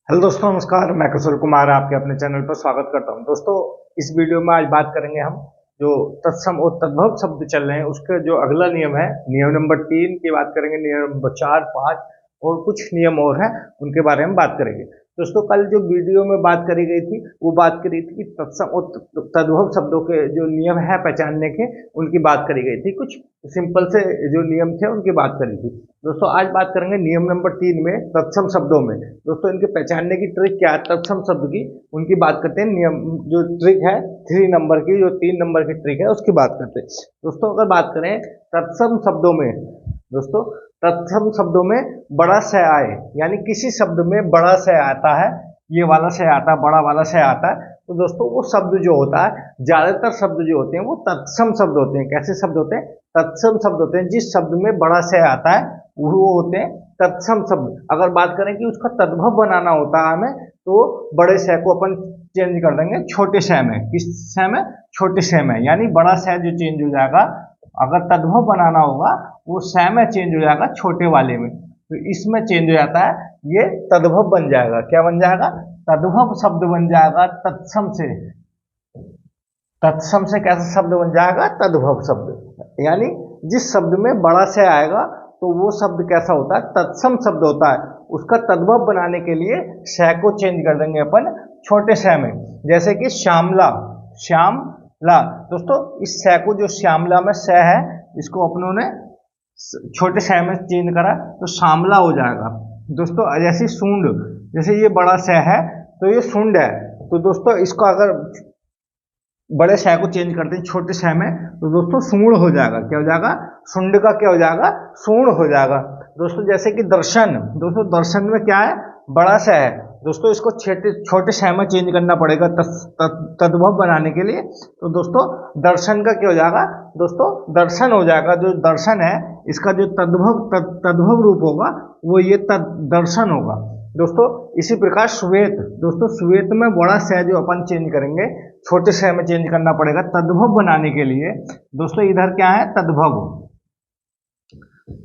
Hello दोस्तों, नमस्कार। मैं कुशल कुमार आपके अपने चैनल पर स्वागत करता हूं। दोस्तों, इस वीडियो में आज बात करेंगे हम जो तत्सम और तद्भव शब्द चल रहे हैं उसके जो अगला नियम है, नियम नंबर 3 की बात करेंगे, नियम नंबर 4, 5 और कुछ नियम और हैं उनके बारे में बात करेंगे। दोस्तों, कल जो वीडियो में बात करी गई थी वो बात करी थी कि तत्सम और तद्भव शब्दों के जो नियम है पहचानने के, उनकी बात करी गई थी। कुछ सिंपल से जो नियम थे उनकी बात करी थी। दोस्तों, आज बात करेंगे नियम नंबर 3 में तत्सम शब्दों में। दोस्तों, इनके पहचानने की ट्रिक क्या है तत्सम शब्द की, उनकी बात करते हैं। नियम जो ट्रिक है 3 नंबर की, जो 3 नंबर की ट्रिक है उसकी बात करते हैं। दोस्तों, अगर बात करें तत्सम शब्दों में, दोस्तों तत्सम शब्दों में बड़ा से आए, यानी किसी शब्द में बड़ा से आता है, ये वाला से आता है, बड़ा वाला से आता है, तो दोस्तों वो शब्द जो होता है, ज्यादातर शब्द जो होते हैं वो तत्सम शब्द होते हैं। कैसे शब्द होते हैं? तत्सम शब्द होते हैं। जिस शब्द में बड़ा से आता है वो होते हैं तत्सम शब्द। अगर बात करें कि उसका तद्भव बनाना होता है हमें, तो बड़े से को अपन चेंज कर देंगे छोटे से में। किस से में? छोटे से में, यानी बड़ा से जो चेंज हो जाएगा। अगर तद्भव बनाना होगा वो से में चेंज हो जाएगा छोटे वाले में, तो इसमें चेंज हो जाता है, ये तद्भव बन जाएगा। क्या बन जाएगा? तद्भव शब्द बन जाएगा तत्सम से। तत्सम से कैसा शब्द बन जाएगा? तद्भव शब्द। यानी जिस शब्द में बड़ा से आएगा तो वो शब्द कैसा होता है? तत्सम शब्द होता है। उसका तद्भव बनाने के लिए से को चेंज कर देंगे अपन छोटे से में। जैसे कि श्यामला, श्यामला। दोस्तों, इस से को, जो श्यामला में से है, इसको अपनों ने छोटे से में चेंज करा तो श्यामला हो जाएगा। दोस्तों, जैसे सूंड, जैसे ये बड़ा से है तो ये सूंड है, तो दोस्तों इसको अगर बड़े से को चेंज करते हैं छोटे से में, तो दोस्तों सूंड हो जाएगा। क्या हो जाएगा? सुंड का क्या हो जाएगा? सूंड हो जाएगा। दोस्तों, जैसे कि दर्शन, दोस्तों दर्शन में क्या है? बड़ा से है, दोस्तों इसको छोटे से में चेंज करना पड़ेगा तद्भव बनाने के लिए। तो दोस्तों दर्शन का क्या हो जाएगा? दोस्तों दर्शन हो जाएगा। जो दर्शन है इसका जो तद्भव रूप होगा वो ये दर्शन होगा। दोस्तों इसी प्रकार श्वेत, दोस्तों श्वेत में बड़ा से जो अपन चेंज करेंगे छोटे से में चेंज करना पड़ेगा तद्भव बनाने के लिए। दोस्तों इधर क्या है? तद्भव।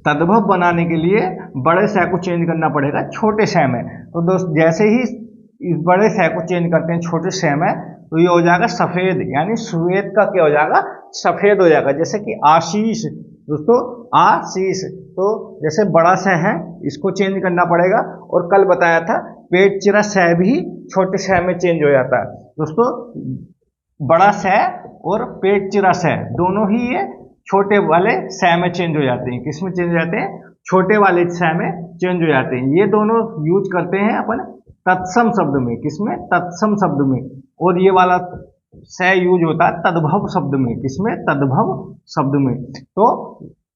तद्भव बनाने के लिए बड़े से को चेंज करना पड़ेगा छोटे से में। तो दोस्त जैसे ही इस बड़े से को चेंज करते हैं छोटे से में, तो ये हो जाएगा सफेद, यानी श्वेत का क्या हो जाएगा? सफेद हो जाएगा। जैसे कि आशीष, दोस्तों आशीष, तो जैसे बड़ा से है इसको चेंज करना पड़ेगा। और कल बताया था पेट चिरा से भी छोटे से में चेंज हो जाता है। दोस्तों बड़ा से और पेट चिरा से दोनों ही ये छोटे वाले से में चेंज हो जाते हैं। किस में चेंज हो जाते हैं? छोटे वाले से में चेंज हो जाते हैं। ये दोनों यूज करते हैं अपन तत्सम शब्द में। किसमें? तत्सम शब्द में। और ये वाला से यूज होता है तद्भव शब्द में। किसमें? तद्भव शब्द में। तो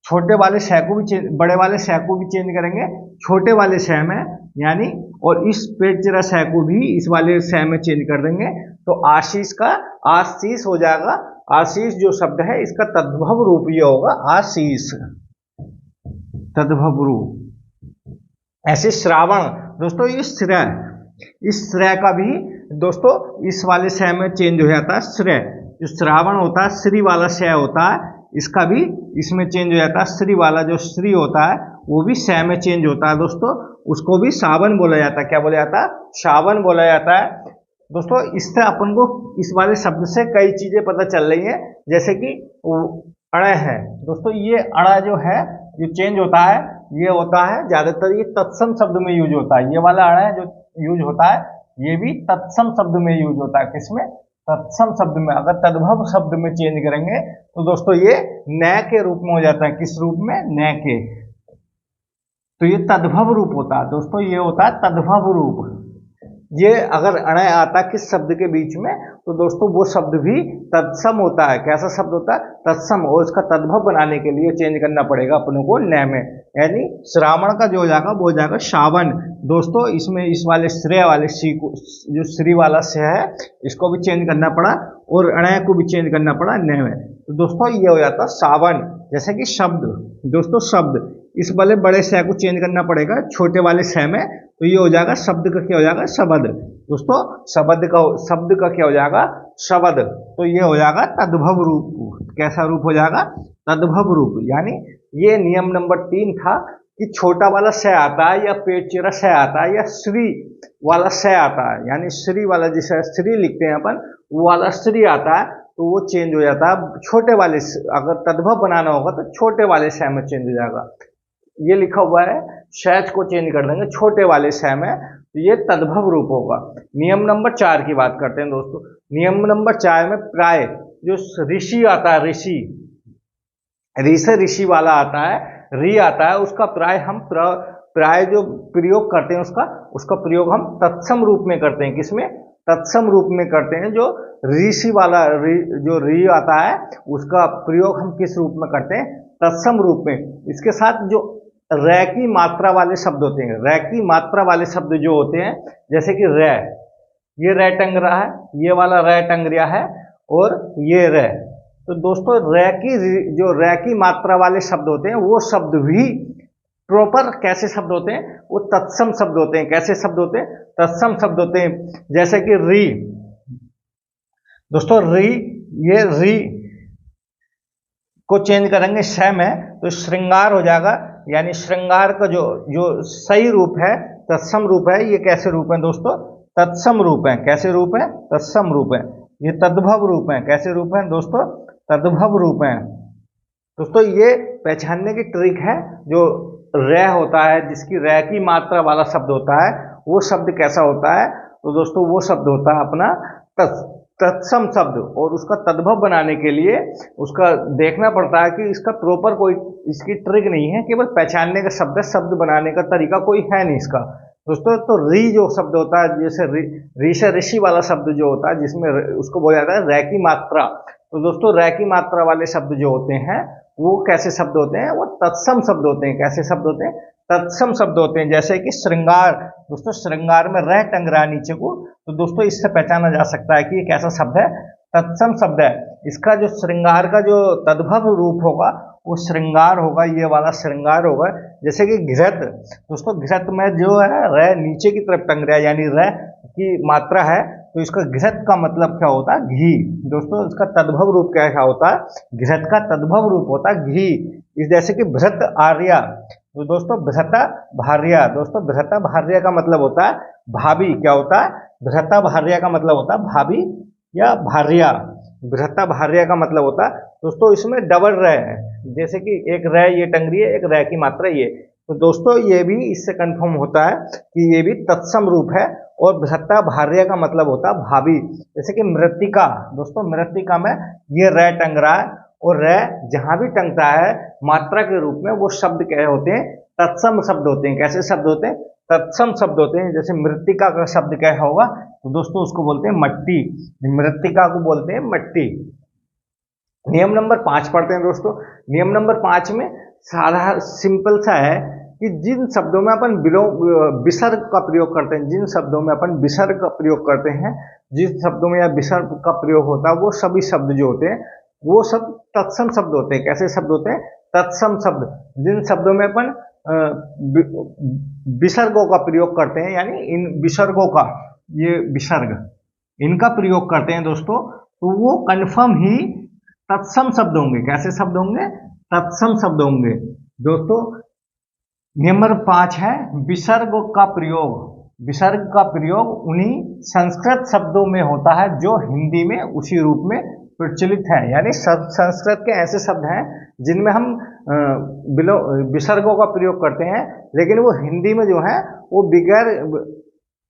छोटे वाले से को भी बड़े वाले से को भी चेंज करेंगे छोटे वाले से में, यानी और इस पेट चिरा से को भी इस वाले से में चेंज कर देंगे, तो आशीष का आशीष हो जाएगा। आशीष जो शब्द है इसका तद्भव रूप ये होगा आशीष, तद्भव रूप। ऐसे श्रावण, दोस्तों ये श्रेय, इस श्रेय का भी दोस्तों इस वाले से में चेंज हो जाता है श्रेय। जो श्रावण होता है श्री वाला से होता है, इसका भी इसमें चेंज हो जाता है। श्री वाला जो श्री होता है वो भी से में चेंज होता है। दोस्तों उसको भी सावन बोला जाता है। क्या बोला जाता है? सावन बोला जाता है। दोस्तों इससे अपन को इस वाले शब्द से कई चीजें पता चल रही है, जैसे कि अड़ है। दोस्तों ये अड़ा जो है जो चेंज होता है, ये होता है ज्यादातर ये तत्सम शब्द में यूज होता है। ये वाला अड़ा जो यूज होता है ये भी तत्सम शब्द में यूज होता है। किसमें? तत्सम शब्द में। अगर तद्भव शब्द में चेंज करेंगे तो दोस्तों ये न के रूप में हो जाता है। किस रूप में? न के। तो ये तद्भव रूप होता है। दोस्तों ये होता है तद्भव रूप। ये अगर अण आता किस शब्द के बीच में, तो दोस्तों वो शब्द भी तत्सम होता है। कैसा शब्द होता है? तत्सम। और इसका तद्भव बनाने के लिए चेंज करना पड़ेगा अपनों को न में, यानी श्रावण का जो हो जाएगा वो हो जाएगा सावन। दोस्तों इसमें इस वाले श्रेय वाले सी को, जो श्री वाला से है, इसको भी चेंज करना पड़ा और अण को भी चेंज करना पड़ा न में। तो दोस्तों ये हो जाता सावन। जैसे कि शब्द, दोस्तों शब्द, इस वाले बड़े से को चेंज करना पड़ेगा छोटे वाले से में, तो ये हो जाएगा शब्द का क्या हो जाएगा? शब्द। दोस्तों शब्द का क्या हो जाएगा? शब्द। तो ये हो जाएगा तद्भव रूप। कैसा रूप हो जाएगा? तद्भव रूप। यानी ये नियम नंबर 3 था कि छोटा वाला स आता है या पेट चेरा स आता है या श्री वाला स आता है, यानी श्री वाला जिसे श्री लिखते हैं अपन वो वाला श्री आता है तो वो चेंज हो जाता है छोटे वाले, अगर तद्भव बनाना होगा तो छोटे वाले स में चेंज हो जाएगा। ये लिखा हुआ है शैच को चेंज कर देंगे छोटे वाले स में, तो ये तद्भव रूप होगा। नियम नंबर 4 की बात करते हैं दोस्तों। नियम नंबर 4 में प्राय जो ऋषि आता है, ऋषि ऋ से ऋषि वाला आता है, री आता है, उसका प्राय हम प्राय जो प्रयोग करते हैं उसका प्रयोग हम तत्सम रूप में करते हैं। किसमें? तत्सम रूप में करते हैं। जो ऋषि वाला जो री आता है उसका प्रयोग हम किस रूप में करते हैं? तत्सम रूप में। इसके साथ जो रै की मात्रा वाले शब्द होते हैं, रै की मात्रा वाले शब्द जो होते हैं, जैसे कि रै, ये रै टंग रहा है, ये वाला रै टंग रहा है और ये रै, तो दोस्तों रै की मात्रा वाले शब्द होते हैं वो शब्द भी प्रॉपर कैसे शब्द होते हैं? वो तत्सम शब्द होते हैं। कैसे शब्द होते हैं? तत्सम शब्द होते हैं। जैसे कि री, दोस्तों री, ये री को चेंज करेंगे श में तो श्रृंगार हो जाएगा, यानी श्रृंगार का जो सही रूप है, तत्सम रूप है। ये कैसे रूप है दोस्तों? तत्सम रूप है। कैसे रूप है? तत्सम रूप है। ये तद्भव रूप है। कैसे रूप है दोस्तों? तद्भव रूप है। दोस्तों ये पहचानने की ट्रिक है, जो रै होता है, जिसकी रै की मात्रा वाला शब्द होता है, वो शब्द कैसा होता है? तो दोस्तों वो शब्द होता है अपना तत्सम शब्द, और उसका तद्भव बनाने के लिए उसका देखना पड़ता है कि इसका प्रॉपर कोई इसकी ट्रिक नहीं है, केवल पहचानने का शब्द है, शब्द बनाने का तरीका कोई है नहीं इसका दोस्तों। तो री जो शब्द होता है, जैसे री से ऋषि वाला शब्द जो होता है, जिसमें उसको बोला जाता है रै की मात्रा, तो दोस्तों रै की मात्रा वाले शब्द जो होते हैं वो कैसे शब्द होते हैं? वो तत्सम शब्द होते हैं। कैसे शब्द होते हैं? तत्सम शब्द होते हैं। जैसे कि श्रृंगार, दोस्तों श्रृंगार में रह टंग रहा नीचे को, तो दोस्तों इससे पहचाना जा सकता है कि ये कैसा शब्द है? तत्सम शब्द है। इसका जो श्रृंगार का जो तद्भव रूप होगा वो श्रृंगार होगा, ये वाला श्रृंगार होगा। जैसे कि घृत, दोस्तों घृत में जो है रह नीचे की तरफ टंग रहा है, यानी रह की मात्रा है, तो इसका घृत का मतलब क्या होता है? घी। दोस्तों इसका तद्भव रूप क्या होता है? घृत का तद्भव रूप होता है घी। इस जैसे कि भृत आर्या, तो दोस्तों भ्रता भार्या, दोस्तों भ्रता भार्या का मतलब होता है भाभी। क्या होता है? भ्रता भार्या का मतलब होता है भाभी या भार्या। भ्रता भार्या का मतलब होता है दोस्तों इसमें डबल रह है, जैसे कि एक रह ये टंग रही है, एक रह की मात्रा ये, तो दोस्तों ये भी इससे कंफर्म होता है कि ये भी तत्सम रूप है। और भ्रता भार्या का मतलब होता है भाभी। जैसे कि मृत्तिका, दोस्तों मृत्तिका में ये रह टंग रहा है, और रह जहां भी टंगता है मात्रा के रूप में वो शब्द क्या होते हैं? तत्सम शब्द होते हैं। कैसे शब्द होते हैं? तत्सम शब्द होते हैं। जैसे मृत्तिका का शब्द क्या होगा? तो दोस्तों उसको बोलते हैं मट्टी। मृत्तिका को बोलते हैं मट्टी। नियम नंबर 5 पढ़ते हैं दोस्तों। नियम नंबर 5 में साधारण सिंपल सा है कि जिन शब्दों में अपन विसर्ग का प्रयोग करते हैं, जिन शब्दों में अपन विसर्ग का प्रयोग करते हैं, जिन शब्दों में या विसर्ग का प्रयोग होता है, वो सभी शब्द जो होते हैं वो सब तत्सम शब्द होते हैं। कैसे शब्द होते हैं? तत्सम शब्द। जिन शब्दों में अपन विसर्गों का प्रयोग करते हैं, यानी इन विसर्गों का, ये विसर्ग इनका प्रयोग करते हैं दोस्तों, तो वो कन्फर्म ही तत्सम शब्द होंगे। कैसे शब्द होंगे? तत्सम शब्द होंगे दोस्तों। नंबर 5 है विसर्ग का प्रयोग। विसर्ग का प्रयोग उन्हीं संस्कृत शब्दों में होता है जो हिंदी में उसी रूप में प्रचलित है। यानी संस्कृत के ऐसे शब्द हैं जिनमें हम विसर्गों का प्रयोग करते हैं, लेकिन वो हिंदी में जो है वो बगैर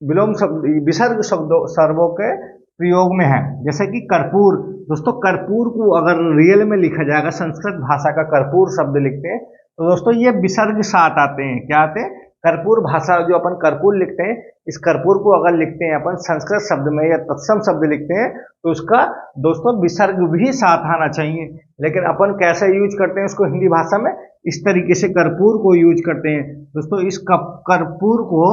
विलोम शब्द विसर्ग शब्दों के प्रयोग में है। जैसे कि कर्पूर, दोस्तों कर्पूर को अगर रियल में लिखा जाएगा, संस्कृत भाषा का कर्पूर शब्द लिखते हैं, तो दोस्तों ये विसर्ग साथ आते हैं। क्या आते हैं? कर्पूर भाषा जो अपन कर्पूर लिखते हैं, इस कर्पूर को अगर लिखते हैं अपन संस्कृत शब्द में या तत्सम शब्द लिखते हैं, तो उसका दोस्तों विसर्ग भी साथ आना चाहिए। लेकिन अपन कैसे यूज करते हैं उसको हिंदी भाषा में? इस तरीके से कर्पूर को यूज करते हैं दोस्तों। इस कर्पूर को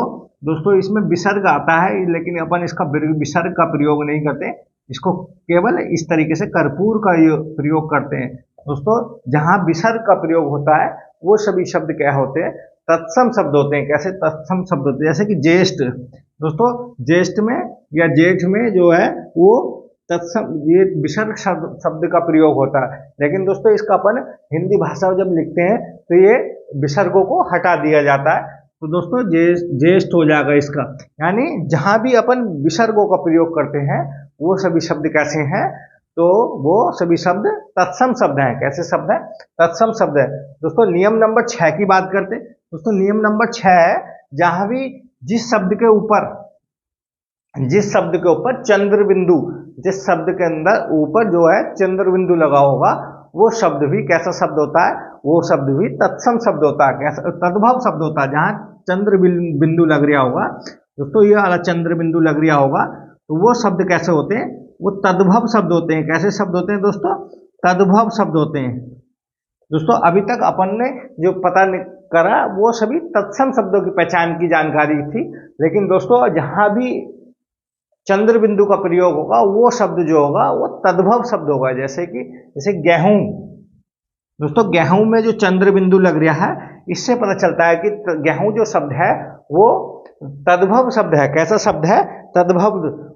दोस्तों इसमें विसर्ग आता है, लेकिन अपन इसका विसर्ग का प्रयोग नहीं करते, इसको केवल इस तरीके से कर्पूर का प्रयोग करते हैं दोस्तों। जहां विसर्ग का प्रयोग होता है वो सभी शब्द क्या होते हैं? तत्सम शब्द होते हैं। कैसे तत्सम शब्द होते हैं? जैसे कि ज्येष्ठ, दोस्तों ज्येष्ठ में या जेठ में जो है वो तत्सम, ये विसर्ग शब्द का प्रयोग होता है, लेकिन दोस्तों इसका अपन हिंदी भाषा में जब लिखते हैं तो ये विसर्गों को हटा दिया जाता है। तो दोस्तों ज्येष्ठ हो जाएगा इसका, यानी जहां भी अपन विसर्गों का प्रयोग करते हैं वो सभी शब्द कैसे हैं, तो वो सभी शब्द तत्सम शब्द हैं। कैसे शब्द हैं? तत्सम शब्द है। दोस्तों नियम नंबर 6 की बात करते हैं। दोस्तों नियम नंबर 6 है, जहां भी जिस शब्द के ऊपर चंद्र बिंदु, जिस शब्द के अंदर ऊपर जो है चंद्र बिंदु लगा होगा, वो शब्द भी कैसा शब्द होता है? वो शब्द भी तत्सम शब्द होता है। कैसा? तद्भव शब्द होता है। जहां चंद्र बिंदु लग रहा होगा दोस्तों, ये वाला चंद्र बिंदु लग रहा होगा, तो वो शब्द कैसे होते हैं? वो तद्भव शब्द होते हैं। कैसे शब्द होते हैं दोस्तों? तद्भव शब्द होते हैं। दोस्तों अभी तक अपन ने जो पता करा वो सभी तत्सम शब्दों की पहचान की जानकारी थी, लेकिन दोस्तों जहां भी चंद्र बिंदु का प्रयोग होगा वो शब्द जो होगा वो तद्भव शब्द होगा। जैसे गेहूं। दोस्तों गेहूं में जो चंद्र बिंदु लग रहा है, इससे पता चलता है कि गेहूं जो शब्द है वो तद्भव शब्द है। कैसा शब्द है? तद्भव।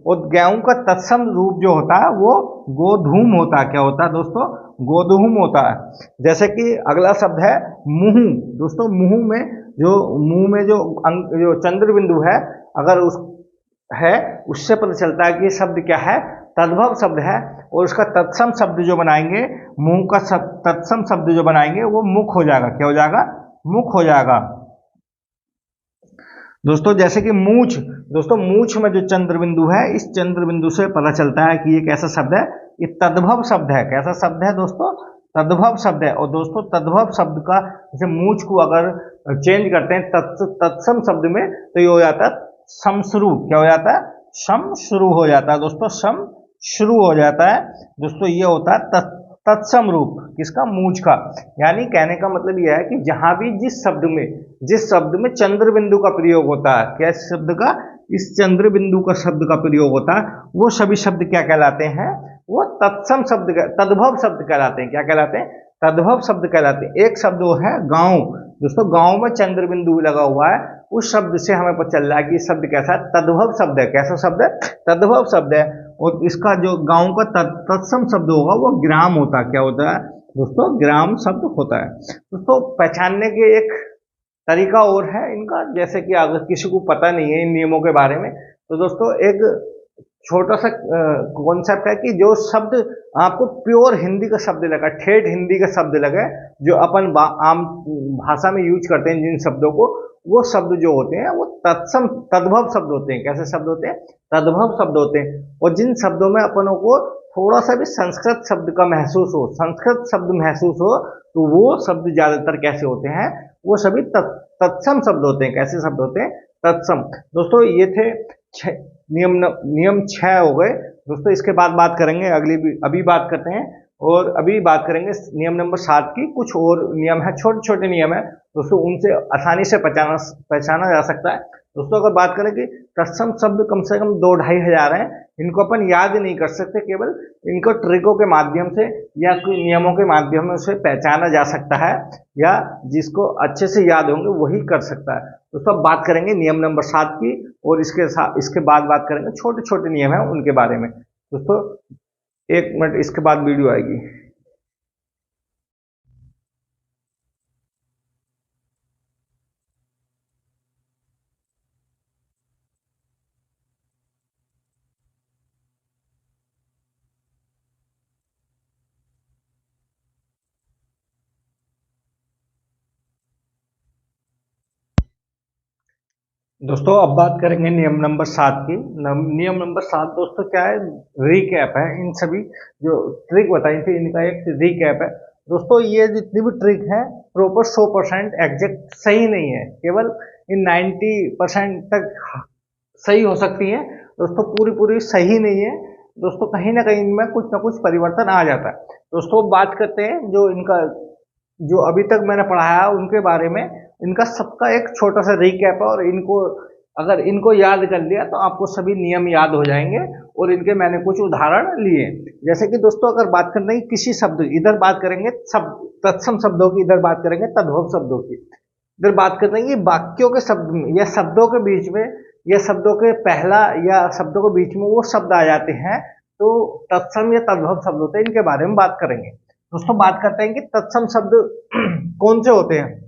और गेहूं का तत्सम रूप जो होता है वो गोधूम होता है। क्या होता है दोस्तों? गोधूम होता है। जैसे कि अगला शब्द है मुंह। दोस्तों मुंह में जो चंद्र बिंदु है, अगर उस है उससे पता चलता है कि ये शब्द क्या है? तद्भव शब्द है। और उसका तत्सम शब्द जो बनाएंगे, मुंह का तत्सम शब्द जो बनाएंगे वो मुख हो जाएगा। क्या हो जाएगा? मुख हो जाएगा। दोस्तों जैसे कि मूछ। दोस्तों मूछ में जो चंद्र बिंदु है, इस चंद्र बिंदु से पता चलता है कि ये कैसा शब्द है? ये तद्भव शब्द है। कैसा शब्द है दोस्तों? तद्भव शब्द है। और दोस्तों तद्भव शब्द का जैसे मूछ को अगर चेंज करते हैं तत्सम शब्द में, तो ये हो जाता है समश्रु। क्या हो जाता है? समश्रु हो जाता है। दोस्तों सम शुरू हो जाता है। दोस्तों ये होता है तत्सम रूप किसका? मूछ का। यानी कहने का मतलब यह है कि जहां भी जिस शब्द में चंद्र बिंदु का प्रयोग होता है, क्या शब्द का? इस चंद्र बिंदु का शब्द का प्रयोग होता है, वो सभी शब्द क्या कहलाते हैं? वो तत्सम शब्द, तद्भव शब्द कहलाते हैं। क्या कहलाते हैं? तद्भव शब्द कहलाते हैं। एक शब्द वो है गांव। दोस्तों गांव में चंद्र बिंदु लगा हुआ है, उस शब्द से हमें पता चल रहा है कि शब्द कैसा है? तद्भव शब्द है। कैसा शब्द है? तद्भव शब्द है। और इसका जो गांव का तत्सम शब्द होगा वो ग्राम होता है। क्या होता है दोस्तों? ग्राम शब्द होता है। दोस्तों पहचानने के एक तरीका और है इनका, जैसे कि अगर किसी को पता नहीं है इन नियमों के बारे में, तो दोस्तों एक छोटा सा कॉन्सेप्ट है कि जो शब्द आपको प्योर हिंदी का शब्द लगा, ठेठ हिंदी का शब्द लगे, जो अपन आम भाषा में यूज करते हैं जिन शब्दों को, वो शब्द जो होते हैं वो तद्भव शब्द होते हैं। कैसे शब्द होते हैं? तद्भव शब्द होते हैं। और जिन शब्दों में अपनों को थोड़ा सा भी संस्कृत शब्द का महसूस हो, संस्कृत शब्द महसूस हो, तो वो शब्द ज्यादातर कैसे होते हैं? वो सभी तत्सम शब्द होते हैं। कैसे शब्द होते हैं? तत्सम। दोस्तों ये थे नियम 6 हो गए। दोस्तों इसके बाद बात करेंगे अभी बात करते हैं, और अभी बात करेंगे नियम नंबर 7 की। कुछ और नियम है, छोटे छोटे नियम है दोस्तों, उनसे आसानी से पहचाना जा सकता है। दोस्तों अगर बात करें कि तत्सम शब्द कम से कम 2-2.5 हजार हैं, इनको अपन याद नहीं कर सकते, केवल इनको ट्रिकों के माध्यम से या कोई नियमों के माध्यम से पहचाना जा सकता है, या जिसको अच्छे से याद होंगे वही कर सकता है। दोस्तों अब बात करेंगे नियम नंबर 7 की, और इसके बाद बात करेंगे छोटे छोटे नियम है उनके बारे में। दोस्तों 1 मिनट, इसके बाद वीडियो आएगी। दोस्तों अब बात करेंगे नियम नंबर 7 की। नियम नंबर 7 दोस्तों क्या है? रीकैप है। इन सभी जो ट्रिक बताई थी इनका एक रीकैप है। दोस्तों ये जितनी भी ट्रिक है प्रॉपर 100% एग्जैक्ट सही नहीं है, केवल इन 90% तक सही हो सकती है। दोस्तों पूरी सही नहीं है दोस्तों, कहीं ना कहीं इनमें कुछ ना कुछ परिवर्तन आ जाता है। दोस्तों बात करते हैं जो अभी तक मैंने पढ़ाया उनके बारे में। इनका सबका एक छोटा सा रिकैप है, और अगर इनको याद कर लिया तो आपको सभी नियम याद हो जाएंगे। और इनके मैंने कुछ उदाहरण लिए, जैसे कि दोस्तों अगर बात करते हैं किसी शब्द, इधर बात करेंगे तत्सम शब्दों की, इधर बात करेंगे तद्भव शब्दों की। इधर बात करते हैं कि वाक्यों के शब्द में या शब्दों के बीच में या शब्दों के पहला या शब्दों के बीच में वो शब्द आ जाते हैं, तो तत्सम या तद्भव शब्द होते हैं। इनके बारे में बात करेंगे। दोस्तों बात करते हैं कि तत्सम शब्द कौन से होते हैं।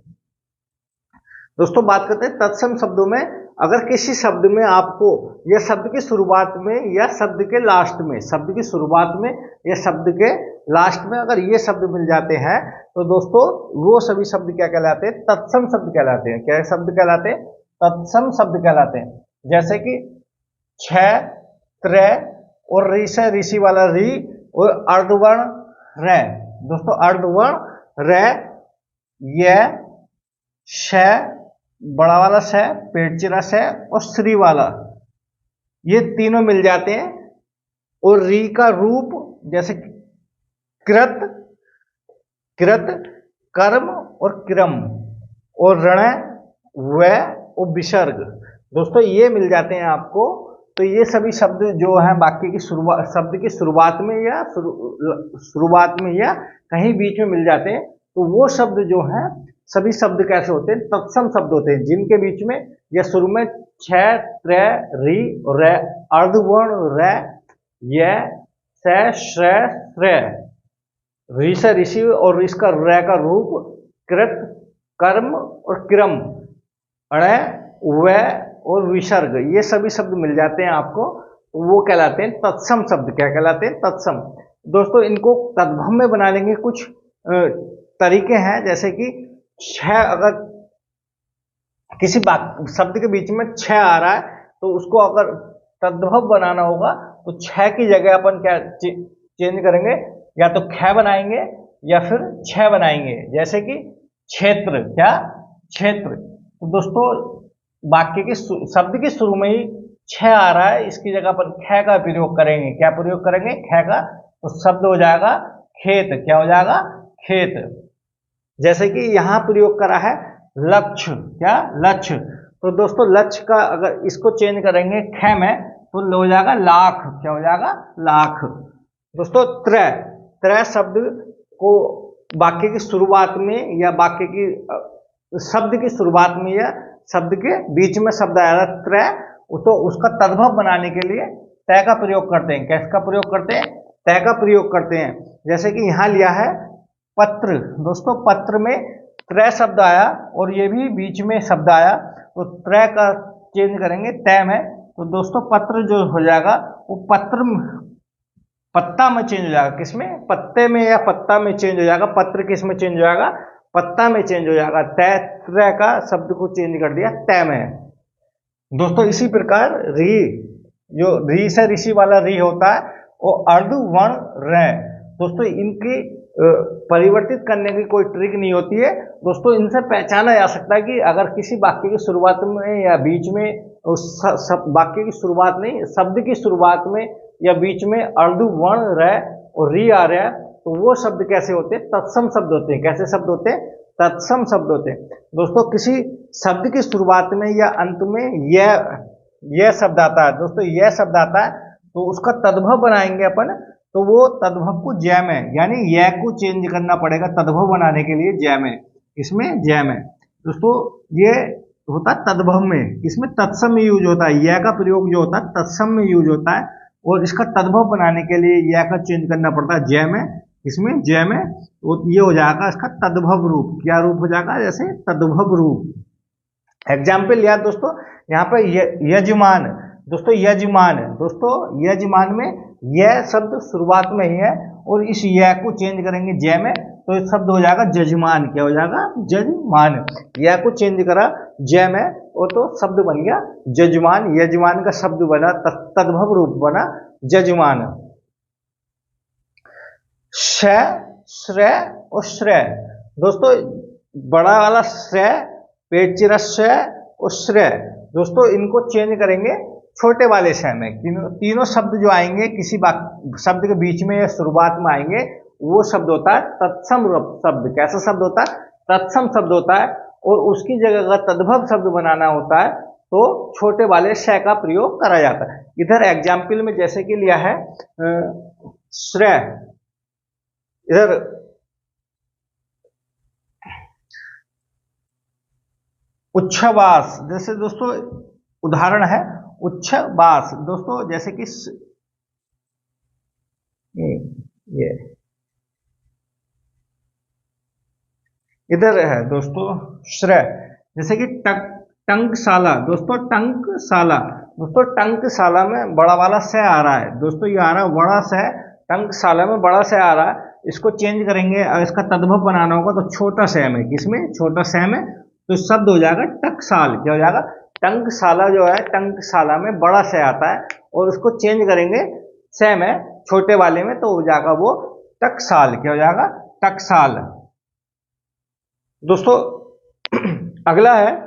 दोस्तों बात करते हैं तत्सम शब्दों में। अगर किसी शब्द में आपको या शब्द की शुरुआत में या शब्द के लास्ट में, शब्द की शुरुआत में या शब्द के लास्ट में अगर ये शब्द मिल जाते हैं तो दोस्तों वो सभी शब्द क्या कहलाते हैं? तत्सम शब्द कहलाते हैं। क्या शब्द कहलाते हैं? तत्सम शब्द कहलाते हैं। जैसे कि छ, त्र और ऋ से ऋषि वाला री और अर्धवर्ण रे। दोस्तों अर्धवर्ण रे, य, श, बड़ा वाला श, पेटचिरा श और श्री वाला, ये तीनों मिल जाते हैं। और री का रूप जैसे कृत, कृत, कर्म और क्रम और रण, व और विसर्ग। दोस्तों ये मिल जाते हैं आपको। तो ये सभी शब्द जो हैं वाक्य की शुरुआत, शब्द की शुरुआत में या शुरुआत में या कहीं बीच में मिल जाते हैं। तो वो शब्द जो हैं, सभी शब्द कैसे होते हैं? तत्सम शब्द होते हैं, जिनके बीच में या शुरू में छ, त्र, रि, रे, अर्धवर्ण रे, य, स, श्र, श्र, ऋ से ऋषि और ऋष का रे का रूप कृत, कर्म और क्रम, अण, व और विसर्ग, ये सभी शब्द मिल जाते हैं आपको। तो वो कहलाते हैं तत्सम शब्द। क्या कहलाते हैं? तत्सम। दोस्तों इनको तद्भव में बनाने के कुछ तरीके हैं। जैसे कि छ, अगर किसी शब्द के बीच में छ आ रहा है तो उसको अगर तद्भव बनाना होगा तो छ की जगह अपन क्या चेंज करेंगे? या तो ख बनाएंगे या फिर छ बनाएंगे। जैसे कि क्षेत्र, क्या? क्षेत्र। तो दोस्तों वाक्य के शब्द के शुरू में ही छ आ रहा है, इसकी जगह पर ख का प्रयोग करेंगे। क्या प्रयोग करेंगे? ख का। तो शब्द हो जाएगा खेत। क्या हो जाएगा? खेत। जैसे कि यहां प्रयोग करा है लक्ष्य। क्या? लक्ष्य। तो दोस्तों लक्ष्य का अगर इसको चेंज करेंगे ख में तो हो जाएगा लाख। क्या हो जाएगा? लाख। दोस्तों त्र, त्र शब्द को वाक्य की शुरुआत में या वाक्य की शब्द की शुरुआत में या शब्द के बीच में शब्द आया त्र, तो उसका तद्भव बनाने के लिए तय का प्रयोग करते हैं। किसका प्रयोग करते हैं? तय का प्रयोग करते हैं। जैसे कि यहां लिया है पत्र। दोस्तों पत्र में त्र शब्द आया और ये भी बीच में शब्द आया, तो त्र का चेंज करेंगे तय में। तो दोस्तों पत्र जो हो जाएगा वो पत्ता में चेंज हो जाएगा। किसमें? पत्ते में या पत्ता में चेंज हो जाएगा। पत्र किस में चेंज हो जाएगा? पत्ता में चेंज हो जाएगा। तय, त्र का शब्द को चेंज कर दिया तय में। दोस्तों इसी प्रकार री, जो री से ऋषि वाला री होता है वो अर्धवर्ण रे। दोस्तों इनकी परिवर्तित करने की कोई ट्रिक नहीं होती है। दोस्तों इनसे पहचाना जा सकता है कि अगर किसी वाक्य की शुरुआत में या बीच में, वाक्य की शुरुआत नहीं, शब्द की शुरुआत में या बीच में अर्धवर्ण रे और री आ रहा है तो वो शब्द कैसे होते हैं? तत्सम शब्द होते हैं। कैसे शब्द होते हैं? तत्सम शब्द होते हैं। दोस्तों किसी शब्द की शुरुआत में या अंत में यह शब्द आता है। दोस्तों यह शब्द आता है तो उसका तद्भव बनाएंगे अपन, तो वो तद्भव को जय में, यानी यह को चेंज करना पड़ेगा तद्भव बनाने के लिए जय में। इसमें जय में। दोस्तों ये होता है तद्भव में। इसमें तत्सम में यूज होता है। यह का प्रयोग जो होता है तत्सम में यूज होता है और इसका तद्भव बनाने के लिए यह का चेंज करना पड़ता है जय में। इसमें जय में तो ये हो जाएगा इसका तद्भव रूप। क्या रूप हो जाएगा? जैसे तद्भव रूप। एग्जाम्पल याद दोस्तों, यहाँ पे यजमान। दोस्तों यजमान, दोस्तों यजमान में यह शब्द शुरुआत में ही है और इस यह को चेंज करेंगे जय में तो इस शब्द हो जाएगा जजमान। क्या हो जाएगा? जजमान। यह को चेंज करा जय में और तो शब्द बन गया जजमान। यजमान का शब्द बना, तद्भव रूप बना जजमान। श, श्रेय और श्रेय। दोस्तों बड़ा वाला श्रेय, पेटचिरा श्रेय और श्रेय, दोस्तों इनको चेंज करेंगे छोटे वाले शय में। तीनों शब्द जो आएंगे किसी शब्द के बीच में या शुरुआत में आएंगे वो शब्द होता है तत्सम शब्द। कैसा शब्द होता है? तत्सम शब्द होता है। और उसकी जगह अगर तद्भव शब्द बनाना होता है तो छोटे वाले शय का प्रयोग करा जाता है। इधर एग्जाम्पल में जैसे कि लिया है श्रेय, इधर उच्छ्वास, जैसे दोस्तों उदाहरण है उच्छ्वास। दोस्तों जैसे कि ये इधर है दोस्तों श्रेय, जैसे कि टंकशाला दोस्तों, टंकशाला दोस्तों, टंकशाला में बड़ा वाला से आ रहा है दोस्तों, ये आ रहा है बड़ा से, टंकशाला में बड़ा से आ रहा है, इसको चेंज करेंगे, अगर इसका तद्भव बनाना होगा तो छोटा से में, किसमें छोटा से में, तो शब्द हो जाएगा टकसाल। क्या हो जाएगा? टंकशाला जो है, टंकशाला में बड़ा से आता है और उसको चेंज करेंगे से में, छोटे वाले में, तो हो जाएगा वो टकसाल। क्या हो जाएगा? टकसाल। दोस्तों अगला है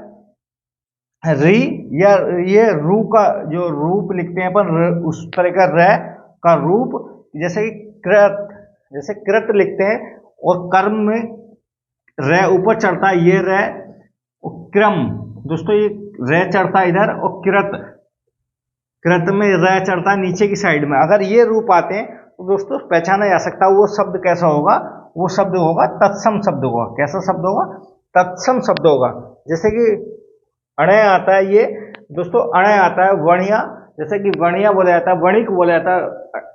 री, या ये रू का जो रूप लिखते हैं अपन, उस तरह का र का रूप, जैसे कि कृत, जैसे कृत लिखते हैं और कर्म में र ऊपर चढ़ता है, ये र, क्रम दोस्तों, ये र चढ़ता है इधर, और कृत, कृत में र चढ़ता है नीचे की साइड में। अगर ये रूप आते हैं तो दोस्तों पहचाना जा सकता है वो शब्द कैसा होगा, वो शब्द होगा तत्सम शब्द होगा। कैसा शब्द होगा? तत्सम शब्द होगा। जैसे कि अणय आता है, ये दोस्तों अणय आता है वणिया, जैसे कि वणिया बोला जाता है, वणिक बोला जाता है,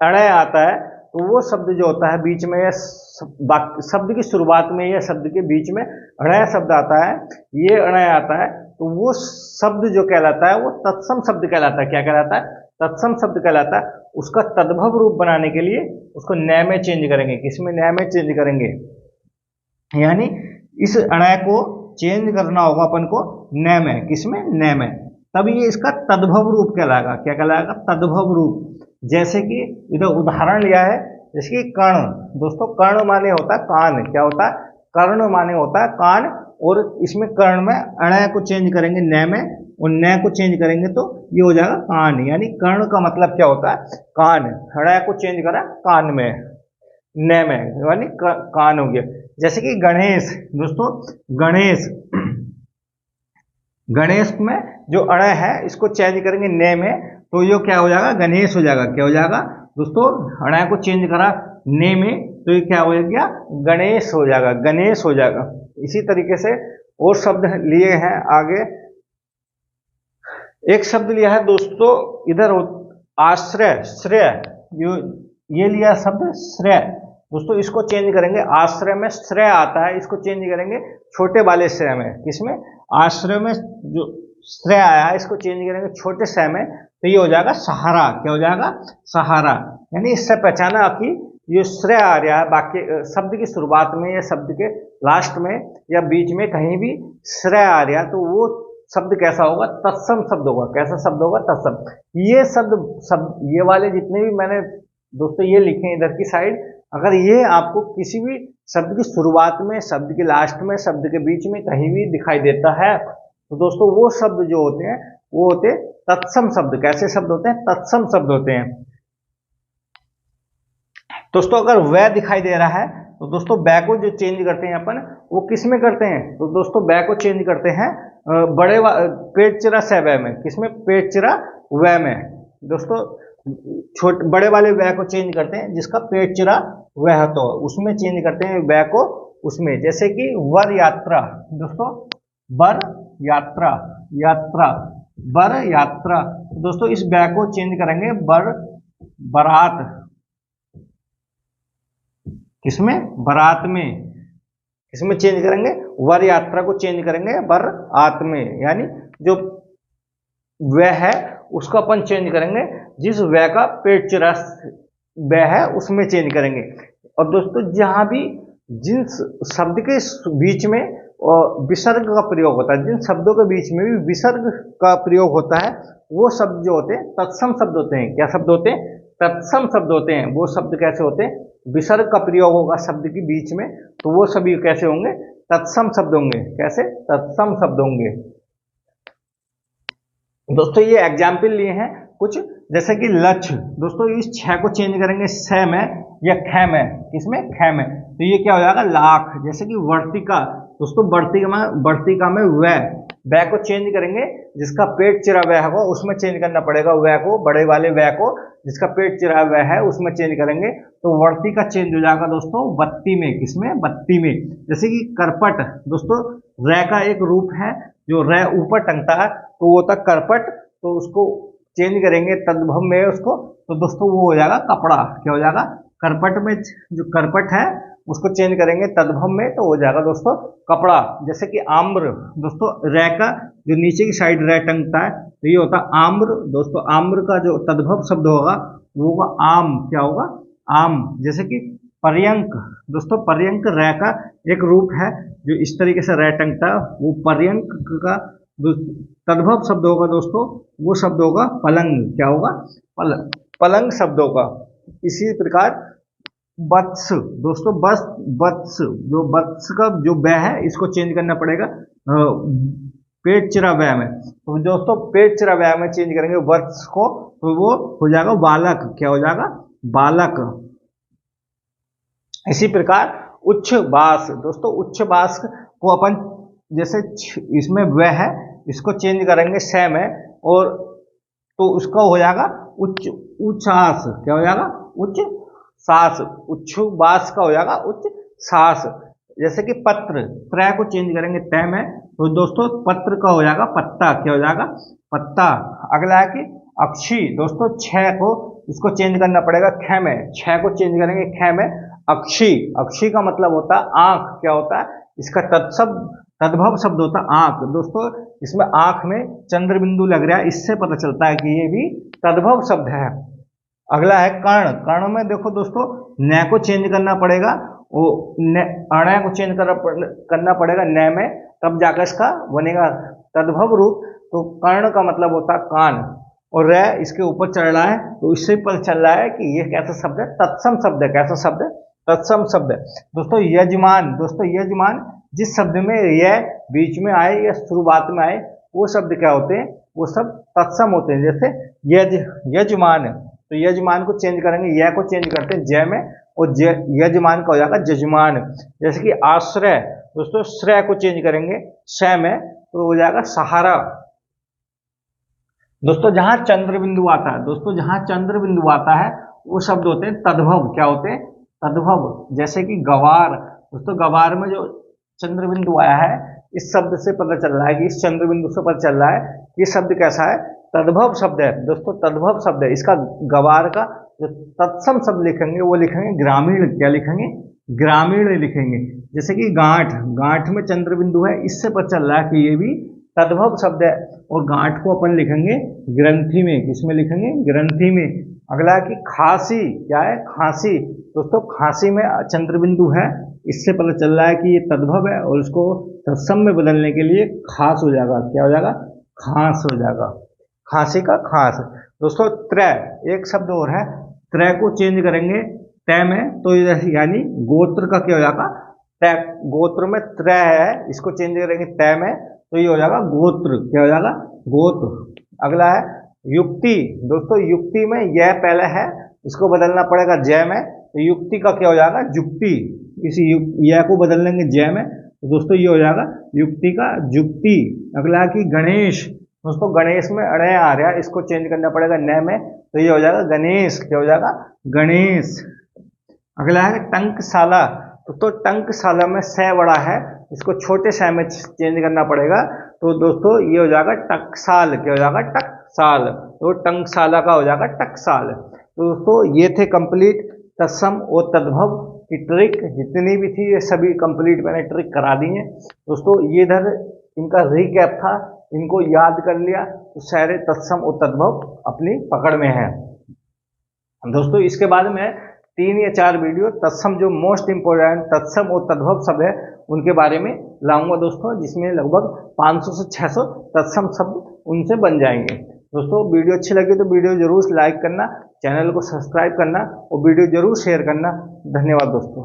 अणय आता है, तो वो शब्द जो होता है बीच में, या शब्द की शुरुआत में या शब्द के बीच में अणय शब्द आता है, ये अणय आता है, तो वो शब्द जो कहलाता है वो तत्सम शब्द कहलाता है। क्या कहलाता है? तत्सम शब्द कहलाता है। उसका तद्भव रूप बनाने के लिए उसको न्याय में चेंज करेंगे। किसमें? न्याय में चेंज करेंगे, यानी इस अणय को चेंज करना होगा अपन को न्याय में। किसमें? न्याय में। तब ये इसका तद्भव रूप कहलाएगा। क्या कहलाएगा? तद्भव रूप। जैसे कि इधर उदाहरण लिया है, जैसे कि कर्ण दोस्तों, कर्ण माने होता है कान। क्या होता है? कर्ण माने होता है कान, और इसमें कर्ण में अणय को चेंज करेंगे न्याय में, और न्याय को चेंज करेंगे तो ये हो जाएगा कान। यानी कर्ण का मतलब क्या होता है? कान। अणय को चेंज करा कान में, न्याय में, यानी कान हो गया। जैसे कि गणेश दोस्तों, गणेश, गणेश में जो अणय है इसको चेंज करेंगे न्याय में, तो ये क्या हो जाएगा? गणेश हो जाएगा। क्या हो जाएगा दोस्तों? अणय को चेंज करा न्याय में, तो ये क्या हो गया? गणेश हो जाएगा, गणेश हो जाएगा। इसी तरीके से और शब्द लिए हैं आगे। एक शब्द लिया है दोस्तों इधर, आश्रय, श्रेय, ये लिया शब्द श्रेय दोस्तों, इसको चेंज करेंगे, आश्रय में श्रेय आता है, इसको चेंज करेंगे छोटे वाले श्रेय में। किसमें? आश्रय में जो श्रेय आया है इसको चेंज करेंगे छोटे श्रेय में, तो ये हो जाएगा सहारा। क्या हो जाएगा? सहारा। यानी इससे पहचाना कि ये श्रेय आ रहा है बाकी शब्द की शुरुआत में या शब्द के लास्ट में या बीच में कहीं भी श्रेय आ रहा है, तो वो शब्द कैसा होगा? तत्सम शब्द होगा। कैसा शब्द होगा? तत्सम। ये शब्द ये वाले जितने भी मैंने दोस्तों ये लिखे इधर की साइड, अगर ये आपको किसी भी शब्द की शुरुआत में, शब्द के लास्ट में, शब्द के बीच में कहीं भी दिखाई देता है, तो दोस्तों वो शब्द जो होते हैं वो होते तत्सम शब्द। कैसे शब्द होते हैं? तत्सम शब्द होते हैं। दोस्तों अगर वह दिखाई दे रहा है तो दोस्तों वह को जो चेंज करते हैं अपन, वो किस में करते हैं? तो दोस्तों वह को चेंज करते हैं बड़े पेट चिरा से वह में। किसमें? पेट चिरा वह में दोस्तों, बड़े वाले वह को चेंज करते हैं, जिसका पेट चिरा वह तो उसमें चेंज करते हैं वह को उसमें। जैसे कि वर यात्रा दोस्तों, वर यात्रा, यात्रा, वर यात्रा दोस्तों, इस वह को चेंज करेंगे बर, बारात। किसमें? बारात में। किसमें चेंज करेंगे? वर यात्रा को चेंज करेंगे बारात में, यानी जो वह है उसको अपन चेंज करेंगे जिस वह का पेट चिरा वह है उसमें चेंज करेंगे। और दोस्तों जहां भी जिन शब्द के बीच में विसर्ग का प्रयोग होता है, जिन शब्दों के बीच में भी विसर्ग का प्रयोग होता है, वो शब्द जो होते हैं तत्सम शब्द होते हैं। क्या शब्द होते हैं? तत्सम शब्द होते हैं। वो शब्द कैसे होते हैं? विसर्ग का प्रयोग होगा शब्द के बीच में, तो वो सभी कैसे होंगे? तत्सम शब्द होंगे। कैसे? तत्सम शब्द होंगे। दोस्तों ये एग्जाम्पल लिए हैं कुछ, जैसे कि लक्ष्य दोस्तों, इस छह को चेंज करेंगे छ में या ख में। किसमें? ख में, तो ये क्या हो जाएगा? लाख। जैसे कि वर्तिका दोस्तों, वर्तिका में वह को चेंज करेंगे, जिसका पेट चिरा वह होगा उसमें चेंज करना पड़ेगा वह को, बड़े वाले वह को, जिसका पेट चिरा वह है उसमें चेंज करेंगे, तो वर्तिका चेंज हो जाएगा दोस्तों बत्ती में। किसमें? बत्ती में। जैसे कि करपट दोस्तों, र का एक रूप है जो र ऊपर टंगता है, तो वो होता करपट, तो उसको चेंज करेंगे तद्भव में उसको, तो दोस्तों वो हो जाएगा कपड़ा। क्या हो जाएगा? करपट में जो करपट है उसको चेंज करेंगे तद्भव में तो हो जाएगा दोस्तों कपड़ा। जैसे कि आम्र, दोस्तों रै का जो नीचे की साइड रै टंगता है तो ये होता है आम्र। दोस्तों आम्र का जो तद्भव शब्द होगा वो होगा आम। क्या होगा? आम। जैसे कि पर्यंक, दोस्तों पर्यंक रै का एक रूप है जो इस तरीके से रै टंगता है, वो पर्यंक का तद्भव शब्द होगा दोस्तों, वो शब्द होगा पलंग। क्या होगा? पलंग। पलंग शब्द होगा। इसी प्रकार वत्स, दोस्तों बस वत्स, जो वत्स का जो बै है इसको चेंज करना पड़ेगा पेट चिरा व्यय में। तो दोस्तों पेट चिरा व्यय में चेंज करेंगे वत्स को तो वो हो जाएगा बालक। क्या हो जाएगा? बालक। इसी प्रकार उच्च बास, दोस्तों उच्च बास को अपन जैसे इसमें व है इसको चेंज करेंगे स में और तो उसका हो जाएगा उच्च उच्चास। क्या हो जाएगा? उच्च सास। उच्च बास का हो जाएगा उच्च सास। जैसे कि पत्र, त्रय को चेंज करेंगे तय में तो दोस्तों पत्र का हो जाएगा पत्ता। क्या हो जाएगा? पत्ता। अगला है कि अक्षी, दोस्तों छह को इसको चेंज करना पड़ेगा ख में। छह को चेंज करेंगे ख में अक्षी। अक्षी का मतलब होता है आंख। क्या होता है? इसका तद्भव शब्द होता है आंख। दोस्तों इसमें आंख में चंद्र बिंदु लग रहा है, इससे पता चलता है कि ये भी तद्भव शब्द है। अगला है कर्ण। कर्ण में देखो दोस्तों न को चेंज करना पड़ेगा, वो अण को चेंज करना पड़ेगा न में, तब जाकर इसका बनेगा तद्भव रूप। तो कर्ण का मतलब होता है कान और रै इसके ऊपर चढ़ रहा है तो इससे पता चल रहा है कि ये कैसा शब्द है? तत्सम शब्द है। कैसा शब्द है? तत्सम शब्द है। दोस्तों यजमान, दोस्तों यजमान जिस शब्द में यह बीच में आए या शुरुआत में आए वो शब्द क्या होते हैं? वो सब तत्सम होते हैं। जैसे यजमान, तो यजमान को चेंज करेंगे यह को चेंज करते हैं जय में और यजमान का हो जाएगा जजमान। जैसे कि आश्रय, दोस्तों श्रय को चेंज करेंगे श में तो हो जाएगा सहारा। दोस्तों जहां चंद्र बिंदु आता है, दोस्तों जहां चंद्र बिंदु आता है वो शब्द होते हैं तद्भव। क्या होते हैं? तद्भव। जैसे कि गवार, दोस्तों गवार में जो चंद्र बिंदु आया है इस शब्द से पता चल रहा है कि इस चंद्र बिंदु से पता चल रहा है ये शब्द कैसा है? तद्भव शब्द है। दोस्तों तद्भव शब्द है। इसका गवार का जो तत्सम शब्द लिखेंगे वो लिखेंगे ग्रामीण। क्या लिखेंगे? ग्रामीण लिखेंगे। जैसे कि गांठ, गांठ में चंद्र बिंदु है, इससे पता चल रहा है कि ये भी तद्भव शब्द है और गांठ को अपन लिखेंगे ग्रंथि में। किसमें लिखेंगे? ग्रंथि में। अगला कि खांसी। क्या है? खांसी। दोस्तों खांसी में चंद्र बिंदु है, इससे पता चल रहा है कि ये तद्भव है और इसको तत्सम में बदलने के लिए खास हो जाएगा। क्या हो जाएगा? खास हो जाएगा। खांसी का खास। दोस्तों त्रय, एक शब्द और है, त्रय को चेंज करेंगे तय में तो यानी गोत्र का क्या हो जाएगा? तय। गोत्र में त्रय है, इसको चेंज करेंगे तय में तो ये हो जाएगा गोत्र। क्या हो जाएगा? गोत्र। अगला है युक्ति। दोस्तों युक्ति में यह पहले है, इसको बदलना पड़ेगा जय में तो युक्ति का क्या हो जाएगा? जुक्ति। इसी यह को बदल लेंगे जय में तो दोस्तों ये हो जाएगा युक्ति का जुक्ति। अगला है कि गणेश। दोस्तों गणेश में अड़े आ रहा है, इसको चेंज करना पड़ेगा न में तो ये हो जाएगा गणेश। क्या हो जाएगा? गणेश। अगला है टंकशाला। तो टंकशाला में स बड़ा है, इसको छोटे स में चेंज करना पड़ेगा तो दोस्तों ये हो जाएगा टकसाल। क्या हो जाएगा? टकसाल। तो टंकशाला का हो जाएगा टकसाल। तो दोस्तों ये थे कंप्लीट तत्सम और तद्भव की ट्रिक, जितनी भी थी ये सभी कंप्लीट मैंने ट्रिक करा दी है दोस्तों। ये इधर इनका रिकैप था, इनको याद कर लिया तो सारे तत्सम और तद्भव अपनी पकड़ में है दोस्तों। इसके बाद में 3 या 4 वीडियो तत्सम जो मोस्ट इंपोर्टेंट तत्सम और तद्भव शब्द है उनके बारे में लाऊंगा दोस्तों, जिसमें लगभग 500 से 600 तत्सम शब्द उनसे बन जाएंगे दोस्तों। वीडियो अच्छी लगी तो वीडियो जरूर लाइक करना, चैनल को सब्सक्राइब करना और वीडियो जरूर शेयर करना। धन्यवाद दोस्तों।